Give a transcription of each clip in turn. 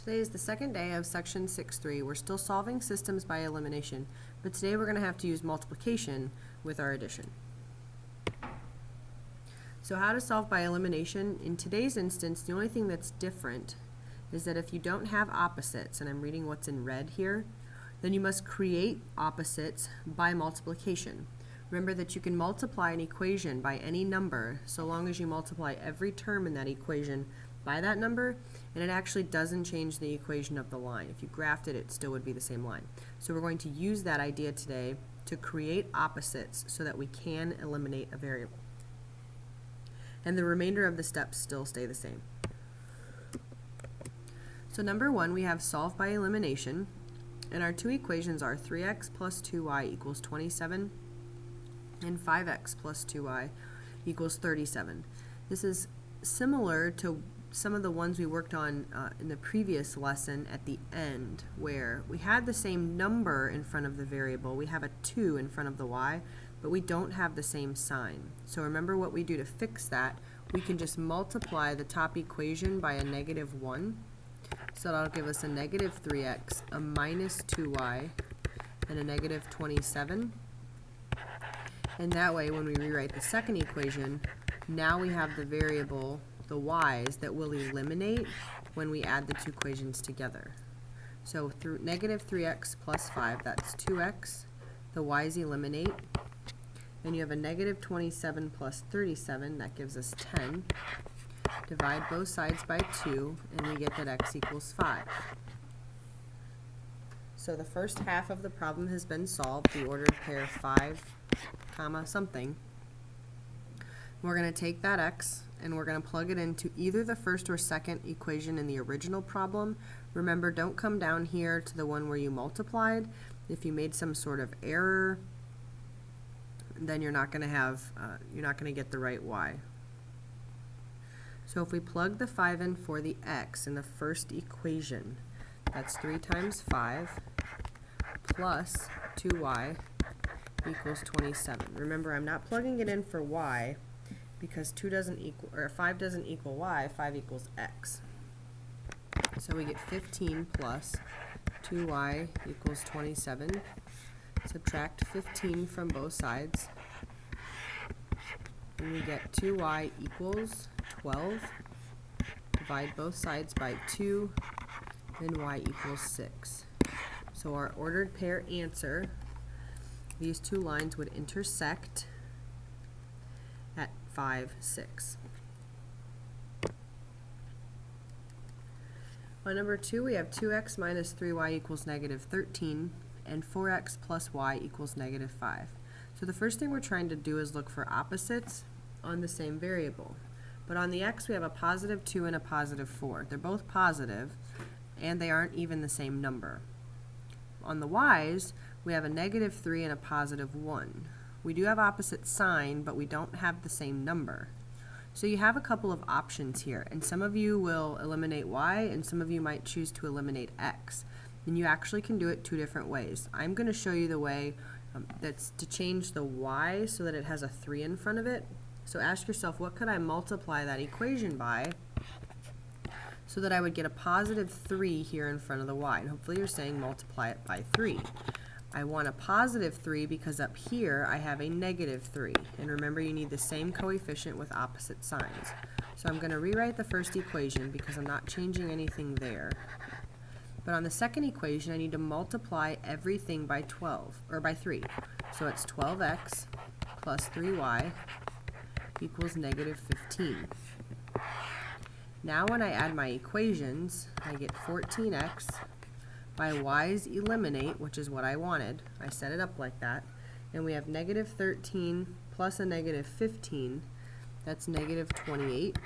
Today is the second day of section 6.3. We're still solving systems by elimination, but today we're going to have to use multiplication with our addition. So how to solve by elimination? In today's instance, the only thing that's different is that if you don't have opposites, and I'm reading what's in red here, then you must create opposites by multiplication. Remember that you can multiply an equation by any number so long as you multiply every term in that equation by that number, and it actually doesn't change the equation of the line. If you graphed it, it still would be the same line. So we're going to use that idea today to create opposites so that we can eliminate a variable. And the remainder of the steps still stay the same. So number one, we have solve by elimination, and our two equations are 3x plus 2y equals 27 and 5x plus 2y equals 37. This is similar to some of the ones we worked on in the previous lesson at the end, where we had the same number in front of the variable. We have a 2 in front of the y, but we don't have the same sign. So remember what we do to fix that. We can just multiply the top equation by a -1. So that'll give us a -3x, a -2y, and a -27. And that way, when we rewrite the second equation, now we have the variable, the y's, that will eliminate when we add the two equations together. So through -3x plus 5, that's 2x. The y's eliminate. Then you have a -27 plus 37, that gives us 10. Divide both sides by 2, and we get that x equals 5. So the first half of the problem has been solved, the ordered pair 5, comma something. We're going to take that x and we're going to plug it into either the first or second equation in the original problem. Remember, don't come down here to the one where you multiplied. If you made some sort of error, then you're not going to get the right y. So if we plug the 5 in for the x in the first equation, that's 3 times 5 plus 2y equals 27. Remember, I'm not plugging it in for y because 5 doesn't equal y, 5 equals x. So we get 15 plus 2y equals 27. Subtract 15 from both sides, and we get 2y equals 12. Divide both sides by 2, and y equals 6. So our ordered pair answer, these two lines would intersect at 5, 6. On number 2, we have 2x minus 3y equals -13, and 4x plus y equals -5. So the first thing we're trying to do is look for opposites on the same variable. But on the x, we have a +2 and a +4. They're both positive, and they aren't even the same number. On the y's, we have a -3 and a +1. We do have opposite sign, but we don't have the same number. So you have a couple of options here, and some of you will eliminate y, and some of you might choose to eliminate x. And you actually can do it two different ways. I'm going to show you the way that's to change the y so that it has a 3 in front of it. So ask yourself, what could I multiply that equation by so that I would get a +3 here in front of the y? And hopefully you're saying multiply it by 3. I want a +3 because up here I have a -3. And remember, you need the same coefficient with opposite signs. So I'm going to rewrite the first equation because I'm not changing anything there. But on the second equation, I need to multiply everything by 3. So it's 12x plus 3y equals -15. Now when I add my equations, I get 14x. My y's eliminate, which is what I wanted. I set it up like that. And we have -13 plus a -15. That's -28.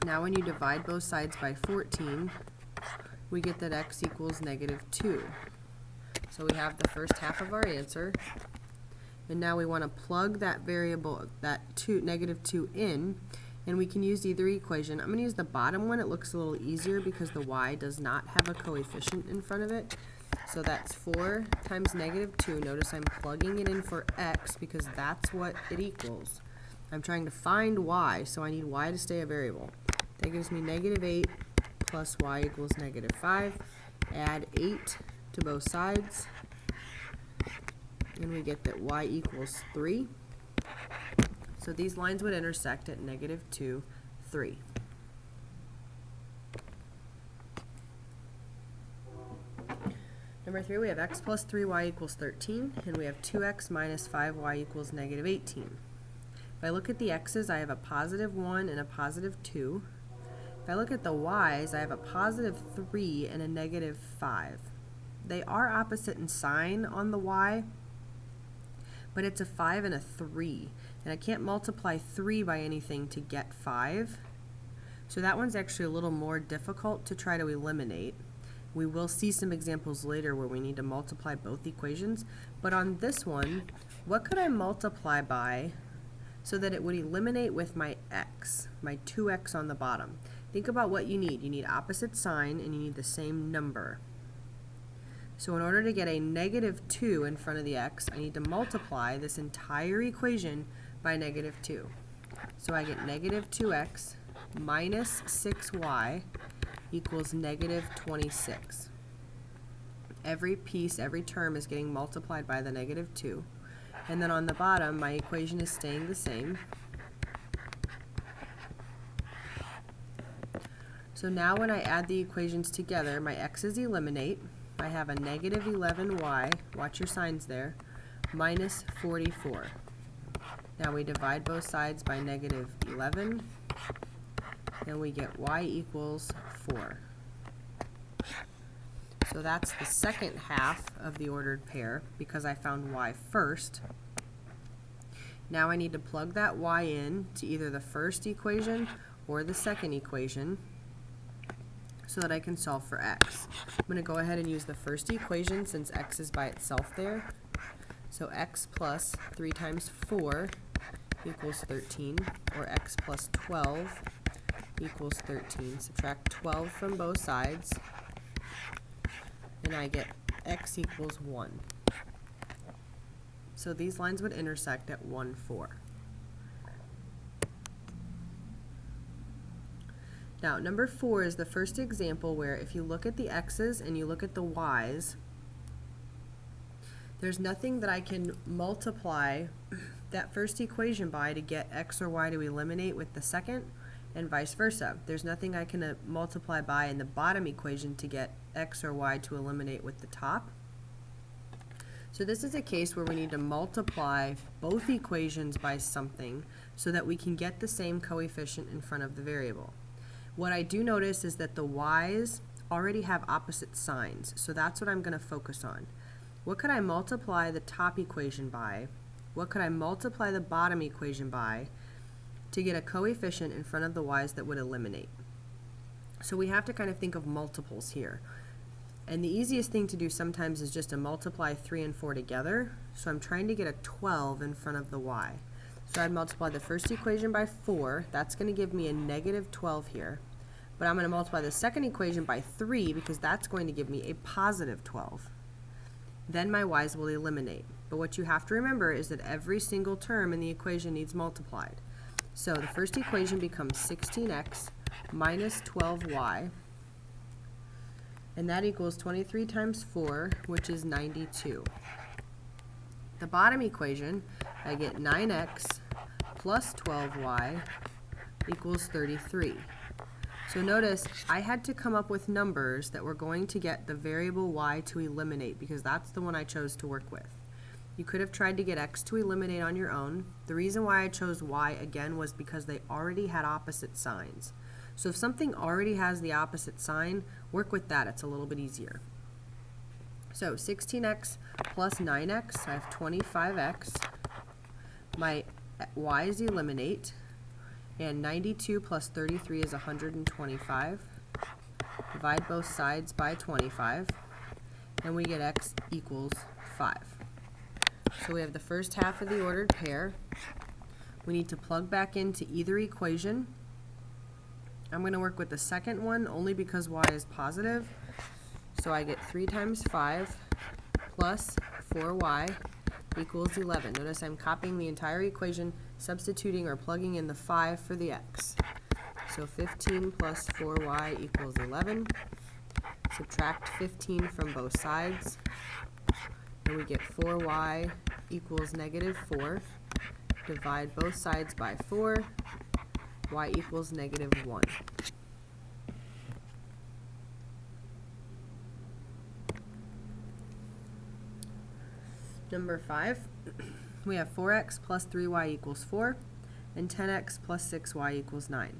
Now when you divide both sides by 14, we get that x equals -2. So we have the first half of our answer. And now we want to plug that variable, that -2 in, and we can use either equation. I'm going to use the bottom one. It looks a little easier because the y does not have a coefficient in front of it. So that's 4 times -2. Notice I'm plugging it in for x because that's what it equals. I'm trying to find y, so I need y to stay a variable. That gives me -8 plus y equals negative 5. Add 8 to both sides, and we get that y equals 3. So these lines would intersect at negative 2, 3. Number 3, we have x plus 3y equals 13, and we have 2x minus 5y equals negative 18. If I look at the x's, I have a positive 1 and a positive 2. If I look at the y's, I have a positive 3 and a negative 5. They are opposite in sign on the y, but it's a 5 and a 3. And I can't multiply 3 by anything to get 5. So that one's actually a little more difficult to try to eliminate. We will see some examples later where we need to multiply both equations. But on this one, what could I multiply by so that it would eliminate with my x, my 2x on the bottom? Think about what you need. You need opposite sign and you need the same number. So in order to get a negative 2 in front of the x, I need to multiply this entire equation by negative 2. So I get negative 2x minus 6y equals negative 26. Every piece, every term is getting multiplied by the negative 2. And then on the bottom, my equation is staying the same. So now when I add the equations together, my x's eliminate. I have a negative 11y, watch your signs there, minus 44. Now we divide both sides by negative 11, and we get y equals 4. So that's the second half of the ordered pair because I found y first. Now I need to plug that y in to either the first equation or the second equation so that I can solve for x. I'm going to go ahead and use the first equation since x is by itself there. So x plus 3 times 4 equals 13, or x plus 12 equals 13. Subtract 12 from both sides, and I get x equals 1. So these lines would intersect at 1, 4. Now, number 4 is the first example where if you look at the x's and you look at the y's, there's nothing that I can multiply that first equation by to get x or y to eliminate with the second, and vice versa. There's nothing I can multiply by in the bottom equation to get x or y to eliminate with the top. So this is a case where we need to multiply both equations by something so that we can get the same coefficient in front of the variable. What I do notice is that the y's already have opposite signs, so that's what I'm going to focus on. What could I multiply the top equation by? What could I multiply the bottom equation by to get a coefficient in front of the y's that would eliminate? So we have to kind of think of multiples here. And the easiest thing to do sometimes is just to multiply 3 and 4 together. So I'm trying to get a 12 in front of the y. So I'd multiply the first equation by 4. That's going to give me a negative 12 here. But I'm going to multiply the second equation by 3 because that's going to give me a positive 12. Then my y's will eliminate. But what you have to remember is that every single term in the equation needs multiplied. So the first equation becomes 16x minus 12y, and that equals 23 times 4, which is 92. The bottom equation, I get 9x plus 12y equals 33. So notice I had to come up with numbers that were going to get the variable y to eliminate because that's the one I chose to work with. You could have tried to get x to eliminate on your own. The reason why I chose y again was because they already had opposite signs. So if something already has the opposite sign, work with that. It's a little bit easier. So 16x plus 9x, I have 25x. My y's eliminate. And 92 plus 33 is 125. Divide both sides by 25. And we get x equals 5. So we have the first half of the ordered pair. We need to plug back into either equation. I'm going to work with the second one only because y is positive. So I get 3 times 5 plus 4y equals 11. Notice I'm copying the entire equation, substituting or plugging in the 5 for the x. So 15 plus 4y equals 11. Subtract 15 from both sides, and we get 4y equals negative 4. Divide both sides by 4, y equals negative 1. Number 5, we have 4x plus 3y equals 4, and 10x plus 6y equals 9.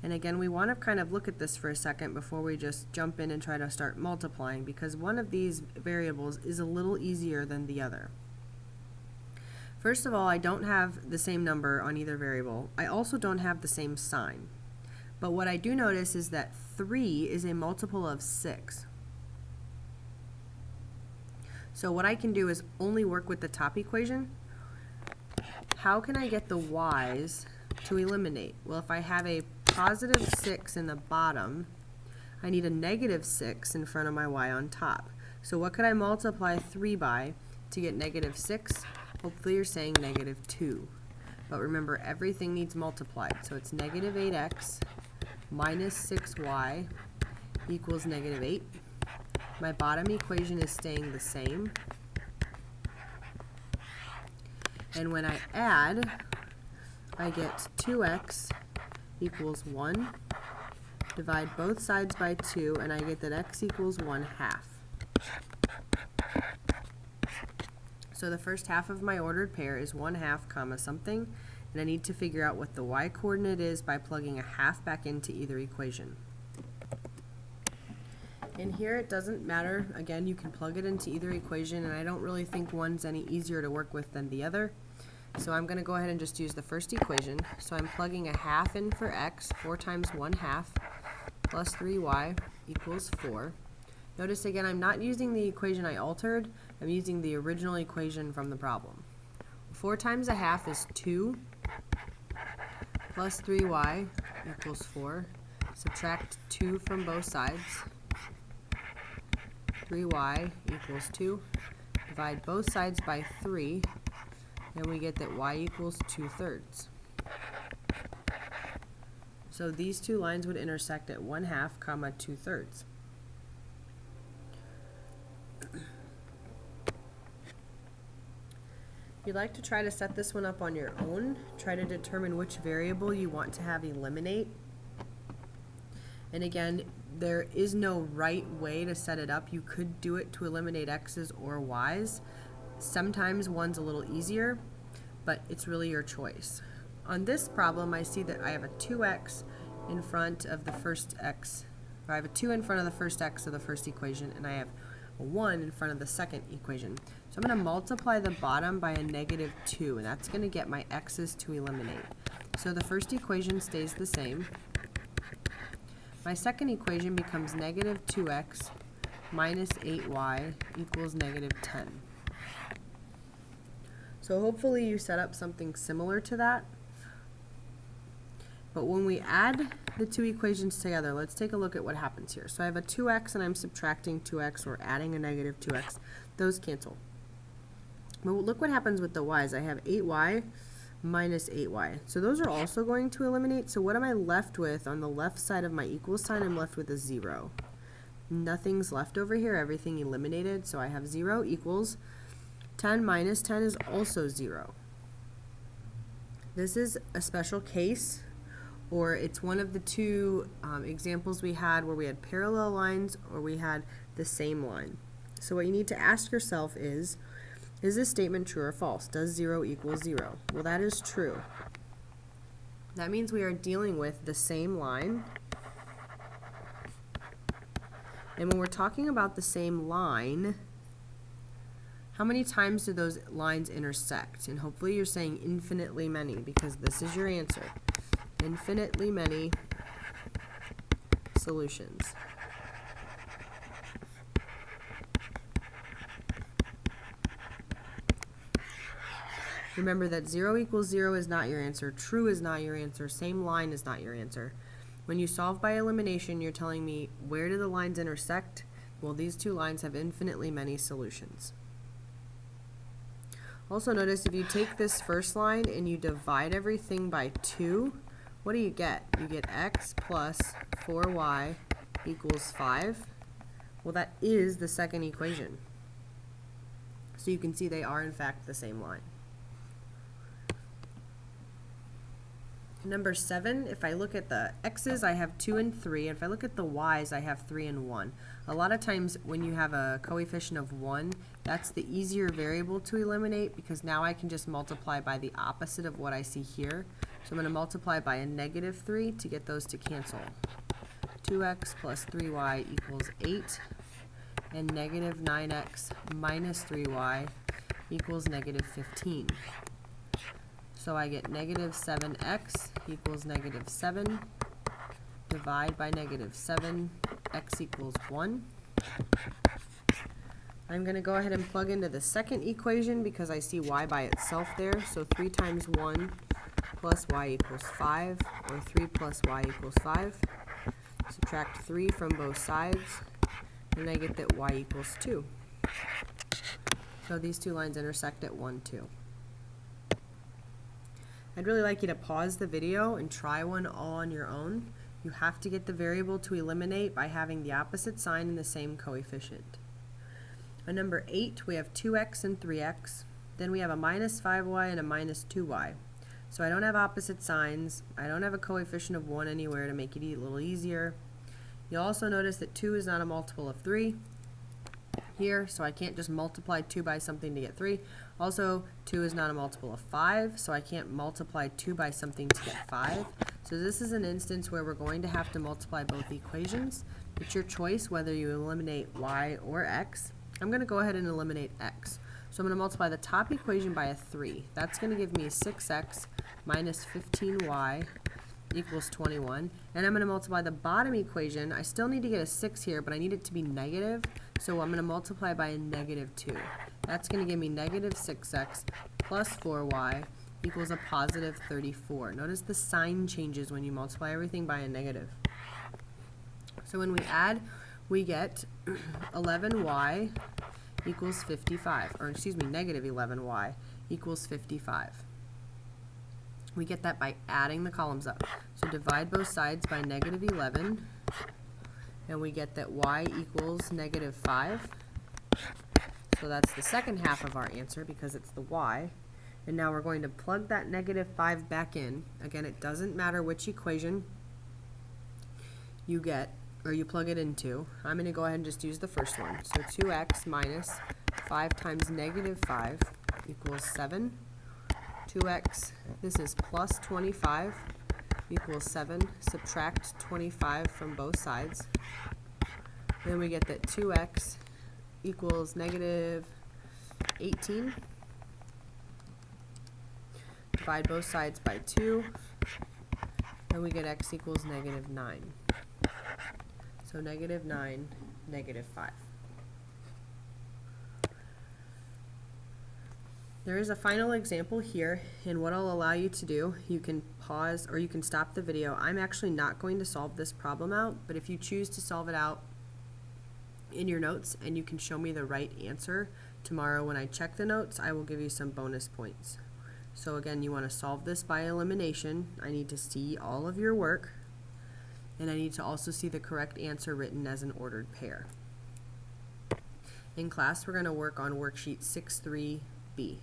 And again, we want to kind of look at this for a second before we just jump in and try to start multiplying, because one of these variables is a little easier than the other. First of all, I don't have the same number on either variable. I also don't have the same sign. But what I do notice is that 3 is a multiple of 6. So what I can do is only work with the top equation. How can I get the y's to eliminate? Well, if I have a positive 6 in the bottom, I need a negative 6 in front of my y on top. So what could I multiply 3 by to get negative 6? Hopefully you're saying negative 2. But remember, everything needs multiplied. So it's negative 8x minus 6y equals negative 8. My bottom equation is staying the same. And when I add, I get 2x equals 1. Divide both sides by 2, and I get that x equals 1/2. So the first half of my ordered pair is 1/2 comma something, and I need to figure out what the y coordinate is by plugging a half back into either equation. In here it doesn't matter. Again, you can plug it into either equation, and I don't really think one's any easier to work with than the other. So I'm going to go ahead and just use the first equation. So I'm plugging a half in for x, 4 times 1/2 plus 3y equals 4. Notice again, I'm not using the equation I altered. I'm using the original equation from the problem. 4 times a half is 2 plus 3y equals 4. Subtract 2 from both sides. 3y equals 2. Divide both sides by 3, and we get that y equals 2/3. So these two lines would intersect at 1/2 comma 2/3. If you'd like to try to set this one up on your own, try to determine which variable you want to have eliminate. And again, there is no right way to set it up. You could do it to eliminate x's or y's. Sometimes one's a little easier, but it's really your choice. On this problem, I see that I have a 2x in front of the first x, or I have a 2 in front of the first x of the first equation, and I have a 1 in front of the second equation. So I'm going to multiply the bottom by a negative 2, and that's going to get my x's to eliminate. So the first equation stays the same. My second equation becomes negative 2x minus 8y equals negative 10. So hopefully you set up something similar to that. But when we add the two equations together, let's take a look at what happens here. So I have a 2x and I'm subtracting 2x, or adding a negative 2x. Those cancel. But look what happens with the y's. I have 8y minus 8y. So those are also going to eliminate. So what am I left with on the left side of my equal sign? I'm left with a 0. Nothing's left over here. Everything eliminated. So I have 0 equals 10 minus 10 is also 0. This is a special case, or it's one of the two examples we had where we had parallel lines or we had the same line. So what you need to ask yourself is this statement true or false? Does 0 equal 0? Well, that is true. That means we are dealing with the same line. And when we're talking about the same line, how many times do those lines intersect? And hopefully you're saying infinitely many, because this is your answer. Infinitely many solutions. Remember that 0 equals 0 is not your answer, true is not your answer, same line is not your answer. When you solve by elimination, you're telling me, where do the lines intersect? Well, these two lines have infinitely many solutions. Also notice, if you take this first line and you divide everything by 2, what do you get? You get x plus 4y equals 5. Well, that is the second equation. So you can see they are in fact the same line. Number 7, if I look at the x's, I have 2 and 3. If I look at the y's, I have 3 and 1. A lot of times when you have a coefficient of 1, that's the easier variable to eliminate because now I can just multiply by the opposite of what I see here. So I'm going to multiply by a negative 3 to get those to cancel. 2x plus 3y equals 8, and negative 9x minus 3y equals negative 15. So I get negative 7x equals negative 7, divide by negative 7, x equals 1. I'm going to go ahead and plug into the second equation because I see y by itself there. So 3 times 1 plus y equals 5, or 3 plus y equals 5. Subtract 3 from both sides, and I get that y equals 2. So these two lines intersect at 1, 2. I'd really like you to pause the video and try one all on your own. You have to get the variable to eliminate by having the opposite sign and the same coefficient. On number 8, we have 2x and 3x. Then we have a minus 5y and a minus 2y. So I don't have opposite signs. I don't have a coefficient of 1 anywhere to make it a little easier. You'll also notice that 2 is not a multiple of 3 here, so I can't just multiply 2 by something to get 3. Also, 2 is not a multiple of 5, so I can't multiply 2 by something to get 5. So this is an instance where we're going to have to multiply both equations. It's your choice whether you eliminate y or x. I'm going to go ahead and eliminate x. So I'm going to multiply the top equation by a 3. That's going to give me 6x minus 15y equals 21. And I'm going to multiply the bottom equation. I still need to get a 6 here, but I need it to be negative. So I'm going to multiply by a negative 2. That's going to give me negative 6x plus 4y equals a positive 34. Notice the sign changes when you multiply everything by a negative. So when we add, we get 11y equals 55, or excuse me, negative 11y equals 55. We get that by adding the columns up. So divide both sides by negative 11, and we get that y equals negative 5. So that's the second half of our answer because it's the y. And now we're going to plug that negative 5 back in. Again, it doesn't matter which equation you get or you plug it into. I'm going to go ahead and just use the first one. So 2x minus 5 times negative 5 equals 7. 2x, this is plus 25, equals 7. Subtract 25 from both sides. Then we get that 2x equals negative 18. Divide both sides by 2, and we get x equals negative 9. So negative 9, negative 5. There is a final example here, and what I'll allow you to do, you can pause or you can stop the video. I'm actually not going to solve this problem out, but if you choose to solve it out in your notes and you can show me the right answer tomorrow when I check the notes, I will give you some bonus points. So again, you want to solve this by elimination. I need to see all of your work, and I need to also see the correct answer written as an ordered pair. In class, we're going to work on worksheet 6.3b.